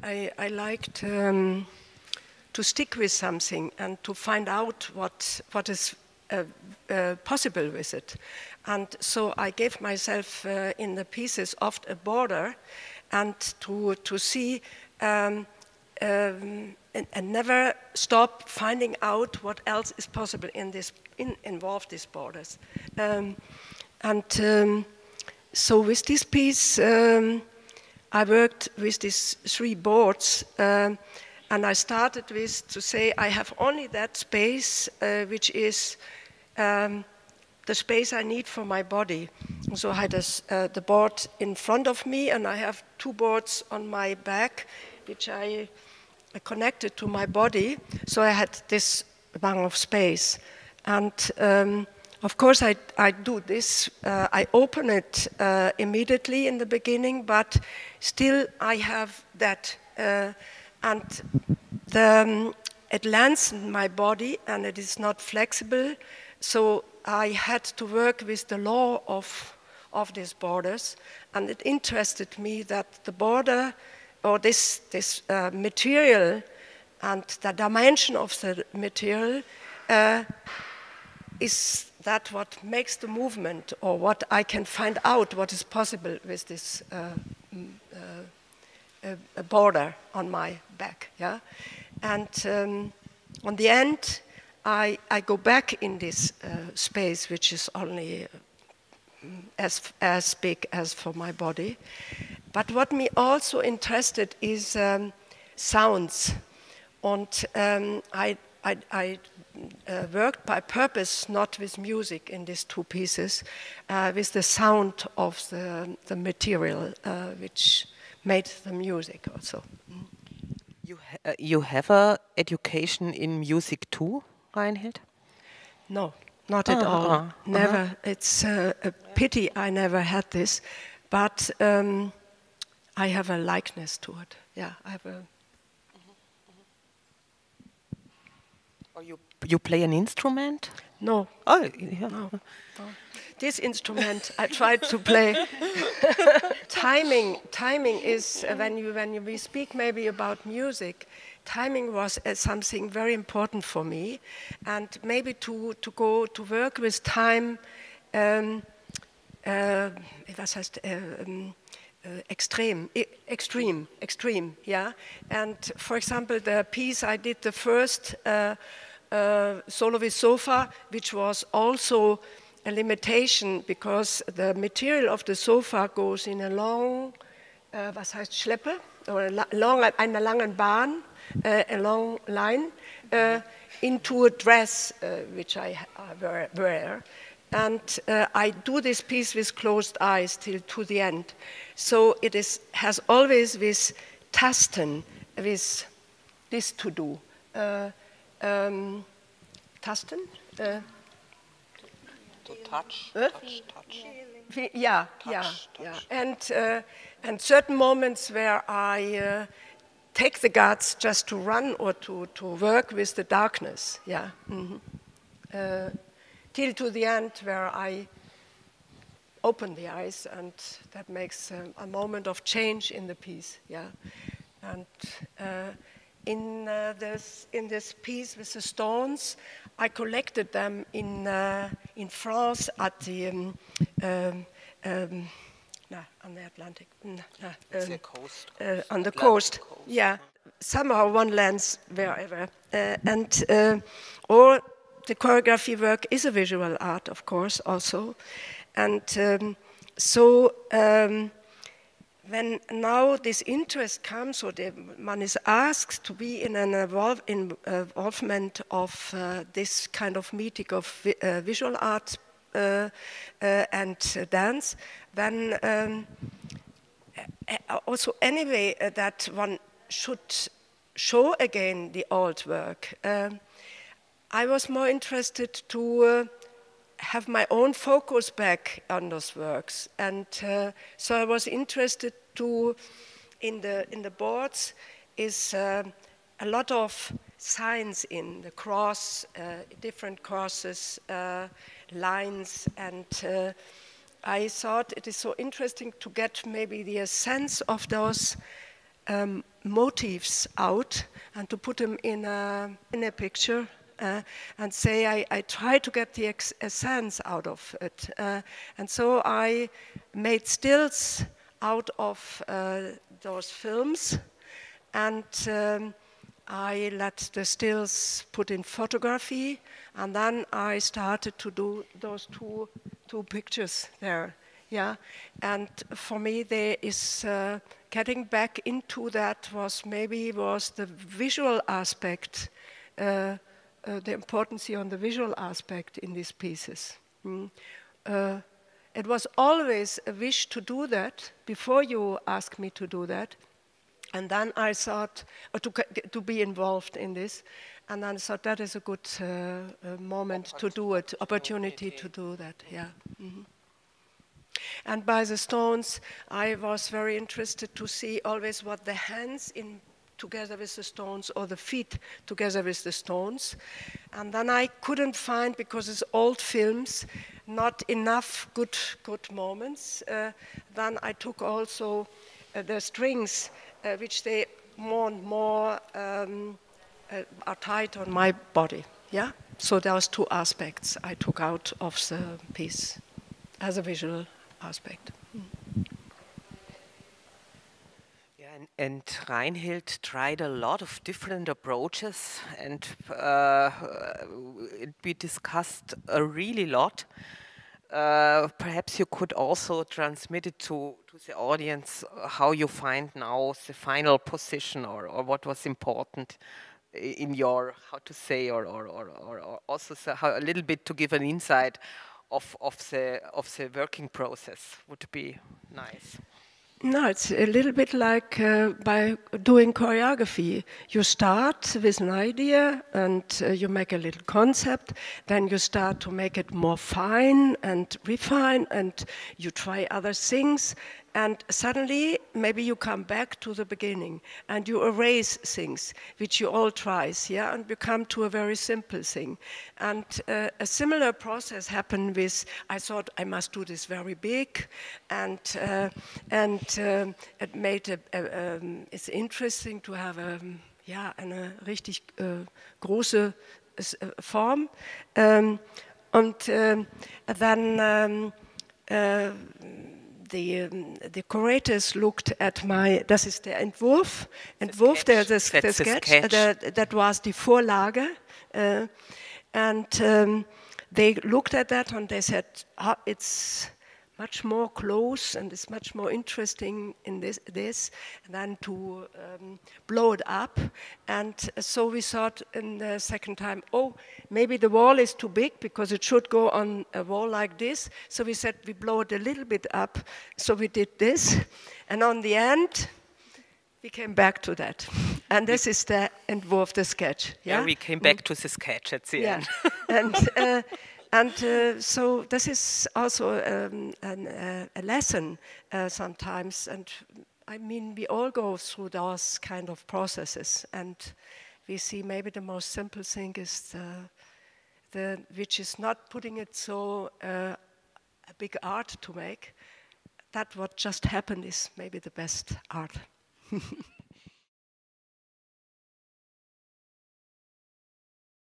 I liked to stick with something and to find out what is possible with it. And so I gave myself in the pieces oft a border, and to see and never stop finding out what else is possible involve these borders. So with this piece, I worked with these 3 boards, and I started with to say I have only that space which is the space I need for my body. So I had the board in front of me, and I have 2 boards on my back, which I connected to my body. So I had this amount of space. And of course, I do this. I open it immediately in the beginning, but still I have that. And it lands in my body, and it is not flexible. So I had to work with the law of these borders. And it interested me that the border, or this material, and the dimension of the material is that what makes the movement, or what I can find out what is possible with this border on my back. Yeah? And on the end, I go back in this space, which is only as big as for my body. But what me also interested is sounds. And I worked by purpose not with music in these 2 pieces, with the sound of the material which made the music also. You have a education in music too, Reinhild? No, not at all. Never. It's a pity I never had this, but I have a likeness to it. Yeah, I have a. Or you play an instrument? No. Oh, yeah. No. This instrument I tried to play. Timing is when we speak maybe about music. Timing was something very important for me, and maybe to go to work with time. Was heißt extreme, yeah. And for example, the piece I did, the first solo with sofa, which was also a limitation because the material of the sofa goes in a long, was heißt Schleppe, or eine langen Bahn, a long line, into a dress which I wear. And I do this piece with closed eyes till to the end. So it has always this tasten, with this to do. Tasten? To touch. Yeah. And certain moments where I take the guts just to run or to work with the darkness. Yeah. Till to the end where I open the eyes, and that makes a moment of change in the piece. Yeah. And in this piece with the stones, I collected them in France at the on the Atlantic. The coast. On the coast. Yeah. Somehow one lands wherever, or the choreography work is a visual art, of course, also, and when now this interest comes, or one is asked to be in an involvement of this kind of meeting of visual art and dance, then also anyway that one should show again the old work. I was more interested to have my own focus back on those works, and so I was interested to in the boards is a lot of signs in the cross, different crosses, lines, and I thought it is so interesting to get maybe the sense of those motifs out and to put them in a picture and say I try to get the essence out of it. And so I made stills out of those films, and I let the stills put in photography, and then I started to do those two pictures there. Yeah, and for me there is getting back into that was the visual aspect, the importance on the visual aspect in these pieces. It was always a wish to do that before you asked me to do that. And then I thought, to be involved in this, and then I thought that is a good moment to do it, opportunity to do that, yeah. Mm-hmm. And by the stones, I was very interested to see always what the hands in together with the stones or the feet together with the stones. And then I couldn't find, because it's old films, not enough good moments. Then I took also the strings, which they more and more are tight on my body. Yeah. So those two aspects I took out of the piece as a visual aspect. Yeah, and Reinhild tried a lot of different approaches, and we discussed a really lot. Perhaps you could also transmit it to the audience how you find now the final position, or what was important in your, how to say, or also a little bit to give an insight of the working process would be nice. No, it's a little bit like by doing choreography. You start with an idea and you make a little concept, then you start to make it more fine and refine, and you try other things, and suddenly maybe you come back to the beginning and you erase things which you all tries, yeah, and you come to a very simple thing. And a similar process happened with, I thought I must do this very big, and it made it's interesting to have eine richtig große Form. Und dann the curators looked at my, das ist der Entwurf, der sketch, that was die Vorlage, and they looked at that and they said, it's much more close and it's much more interesting in this than to blow it up. And so we thought in the second time, oh, maybe the wall is too big because it should go on a wall like this. So we said we blow it a little bit up. So we did this. And on the end, we came back to that. And this is the Entwurf, the sketch. Yeah, we came back to the sketch at the end. And so this is also a lesson sometimes, and I mean we all go through those kind of processes, and we see maybe the most simple thing is which is not putting it so a big art to make. That what just happened is maybe the best art.